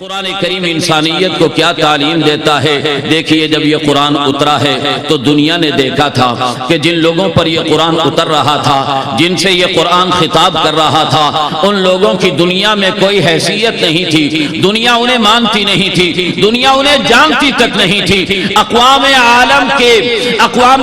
قرآن کریم انسانیت کو کیا تعلیم دیتا ہے؟ دیکھیے جب یہ قرآن اترا ہے تو دنیا نے دیکھا تھا کہ جن لوگوں پر یہ قرآن اتر رہا تھا، جن سے یہ قرآن خطاب کر رہا تھا، ان لوگوں کی دنیا میں کوئی حیثیت نہیں تھی، دنیا انہیں مانتی نہیں تھی، دنیا انہیں جانتی تک نہیں تھی، اقوام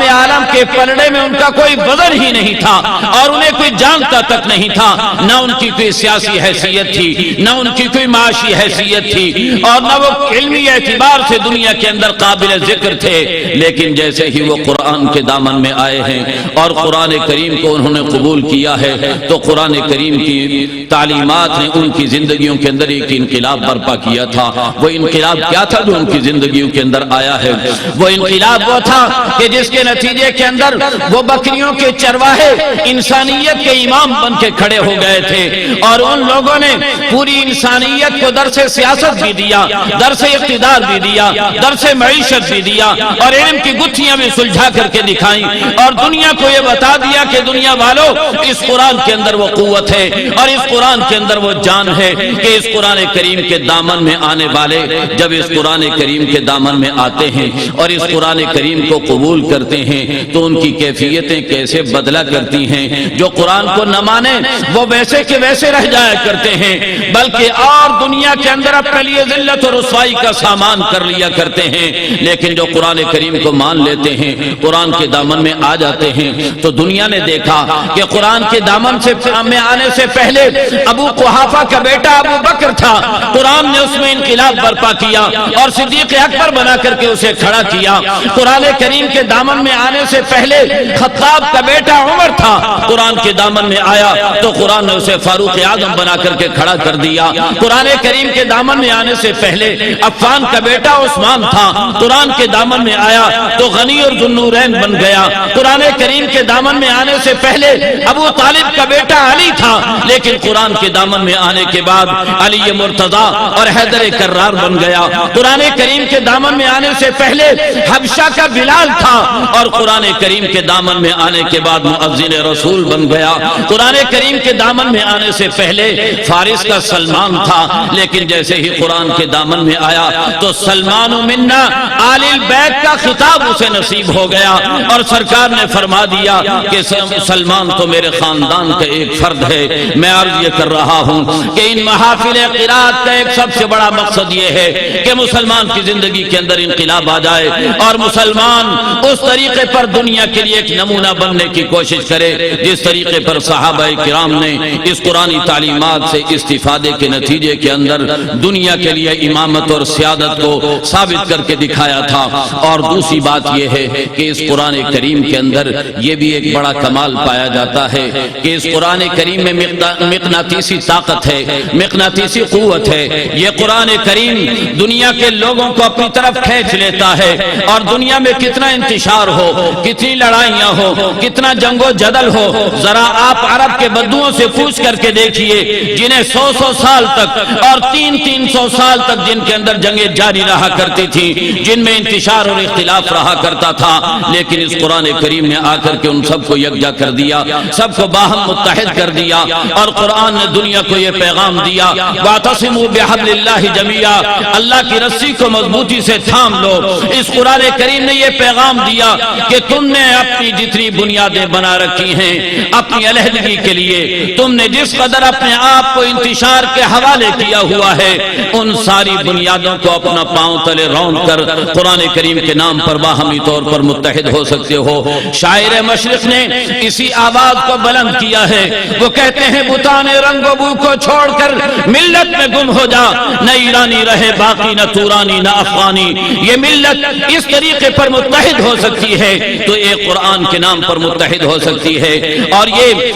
عالم کے پلڑے میں ان کا کوئی وزن ہی نہیں تھا اور انہیں کوئی جانتا تک نہیں تھا، نہ ان کی کوئی سیاسی حیثیت تھی، نہ ان کی کوئی معاشی حیثیت تھی، اور نہ وہ علمی اعتبار سے دنیا کے اندر قابل ذکر تھے۔ لیکن جیسے ہی وہ قرآن کے دامن میں آئے ہیں اور قرآن کریم کو انہوں نے قبول کیا ہے تو قرآن کریم کی تعلیمات نے ان کی زندگیوں کے اندر ایک انقلاب برپا کیا تھا۔ وہ انقلاب کیا تھا جو ان کی زندگیوں کے اندر آیا ہے؟ وہ انقلاب وہ تھا کہ جس کے نتیجے کے اندر وہ بکریوں کے چرواہے انسانیت کے امام بن کے کھڑے ہو گئے تھے، اور ان لوگوں نے پوری انسانیت کو درس سیاست بھی دیا، درس اقتدار بھی دیا، درس معیشت بھی دیا، اور علم کی گتھیاں بھی سلجھا کر کے دکھائیں، اور دنیا کو یہ بتا دیا کہ دنیا والوں اس قرآن کے اندر وہ قوت ہے اور اس قرآن کے اندر وہ جان ہے کہ اس قرآن کریم کے دامن میں آنے والے جب اس قرآن کریم کے دامن میں آتے ہیں اور اس قرآن کریم کو قبول کرتے ہیں تو ان کی کیفیتیں کیسے بدلا کرتی ہیں۔ جو قرآن کو نہ مانے وہ ویسے کے ویسے رہ جایا کرتے ہیں، بلکہ اور دنیا کے اندر اپنے لیے ذلت اور رسوائی کا سامان کر لیا کرتے ہیں۔ لیکن جو قرآن کریم کو مان لیتے ہیں، قرآن کے دامن میں آ جاتے ہیں، تو دنیا نے دیکھا کہ قرآن کے دامن میں آنے سے پہلے ابو قحافہ کا بیٹا ابو بکر تھا، قرآن نے اس میں انقلاب برپا کیا اور صدیق اکبر بنا کر کے اسے کھڑا کیا۔ قرآن کریم کے دامن میں آنے سے پہلے خطاب کا بیٹا عمر تھا، قرآن کے دامن میں آیا تو قرآن نے اسے فاروق اعظم بنا کر کے کھڑا کر دیا۔ قرآن کریم کے دامن میں آنے سے پہلے عفان کا بیٹا عثمان تھا، قرآن کے دامن میں آیا تو غنی اور ذو النورین بن گیا۔ قرآن کریم کے دامن میں آنے سے پہلے ابو طالب کا بیٹا علی تھا، لیکن قرآن کے دامن میں آنے کے بعد علی مرتضی اور حیدر کرار بن گیا۔ قرآن کریم کے دامن میں آنے سے پہلے حبشہ کا بلال تھا، اور قرآن کریم کے دامن میں آنے کے بعد مؤذن رسول بن گیا۔ قرآن کریم کے دامن میں آنے سے پہلے فارس کا سلمان تھا، لیکن جیسے ہی قرآن کے دامن میں آیا تو سلمان منا آل البیت کا خطاب اسے نصیب ہو گیا، اور سرکار نے فرما دیا کہ سلمان تو میرے خاندان کا ایک فرد ہے۔ میں عرض یہ کر رہا ہوں کہ ان محافل قرات کا ایک سب سے بڑا مقصد یہ ہے کہ مسلمان کی زندگی کے اندر انقلاب آ جائے اور مسلمان اس طریقے پر دنیا کے لیے ایک نمونہ بننے کی کوشش کرے جس طریقے پر صحابہ کرام نے اس قرآنی تعلیمات سے استفادے کے نتیجے کے اندر دنیا کے لیے امامت اور سیادت کو ثابت کر کے دکھایا تھا۔ اور دوسری بات یہ ہے کہ اس قرآن کریم کے اندر یہ بھی ایک بڑا کمال پایا جاتا ہے کہ اس قرآن کریم میں مقناطیسی طاقت ہے، مقناطیسی قوت ہے۔ یہ قرآن کریم دنیا کے لوگوں کو اپنی طرف کھینچ لیتا ہے، اور دنیا میں کتنا انتشار ہو، کتنی لڑائیاں ہو، کتنا جنگ و جدل ہو، ذرا آپ عرب کے بدوؤں سے پوچھ کر کے دیکھیے جنہیں 100 سال تک اور 300 سال تک جن کے اندر جنگیں جاری رہا کرتی تھی، جن میں انتشار اور اختلاف رہا کرتا تھا، لیکن اس قرآن کریم نے آ کر کے ان سب کو یکجا کر دیا، سب کو باہم متحد کر دیا، اور قرآن نے دنیا کو یہ پیغام دیا وَاعْتَصِمُوا بِحَبْلِ اللَّهِ جَمِيعًا، اللہ کی رسی کو مضبوطی سے تھام لو۔ اس قرآن کریم نے یہ پیغام دیا کہ تم نے اپنی جتنی بنیادیں بنا رکھی ہیں اپنی علیحدگی کے لیے، تم نے جس قدر اپنے آپ کو انتشار کے حوالے کیا ہوا ہے، ان ساری بنیادوں کو اپنا پاؤں تلے رون کر قرآن کریم کے نام پر باہمی طور پر متحد ہو سکتے ہو۔ شاعر مشرق نے اسی آواز کو بلند کیا ہے، وہ کہتے ہیں بتان رنگ و بو کو چھوڑ کر ملت میں گم ہو جا، نہ ایرانی رہے باقی نہ تورانی نہ افغانی۔ یہ ملت اس طریقے پر متحد ہو سکتی ہے تو ایک قرآن کے نام پر متحد ہو سکتی ہے، اور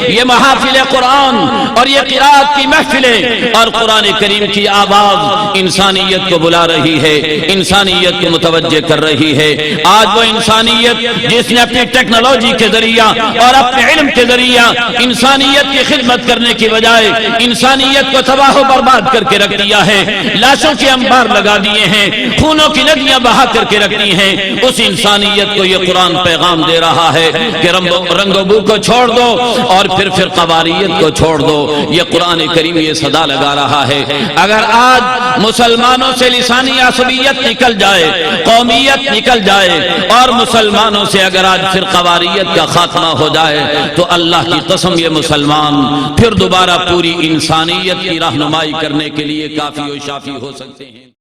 یہ محافل قرآن اور یہ قرات کی محفلیں اور قرآن کریم کی آواز انسانیت کو بلا رہی ہے، انسانیت کو متوجہ کر رہی ہے۔ آج وہ انسانیت جس نے اپنی ٹیکنالوجی کے ذریعہ اور اپنے علم کے ذریعہ انسانیت کی خدمت کرنے کی بجائے انسانیت کو تباہ و برباد کر کے رکھ دیا ہے، لاشوں کے انبار لگا دیے ہیں، خونوں کی ندیاں بہا کر کے رکھ دی ہیں، اس انسانیت کو یہ قرآن پیغام دے رہا ہے کہ رنگ و بو کو چھوڑ دو اور پھر قواریت کو چھوڑ دو۔ یہ قرآن کریم یہ صدا لگا رہا ہے۔ اگر آج مسلمانوں سے لسانی عصبیت نکل جائے، قومیت نکل جائے، اور مسلمانوں سے اگر آج فرقواریت کا خاتمہ ہو جائے تو اللہ کی قسم یہ مسلمان پھر دوبارہ پوری انسانیت کی رہنمائی کرنے کے لیے کافی و شافی ہو سکتے ہیں۔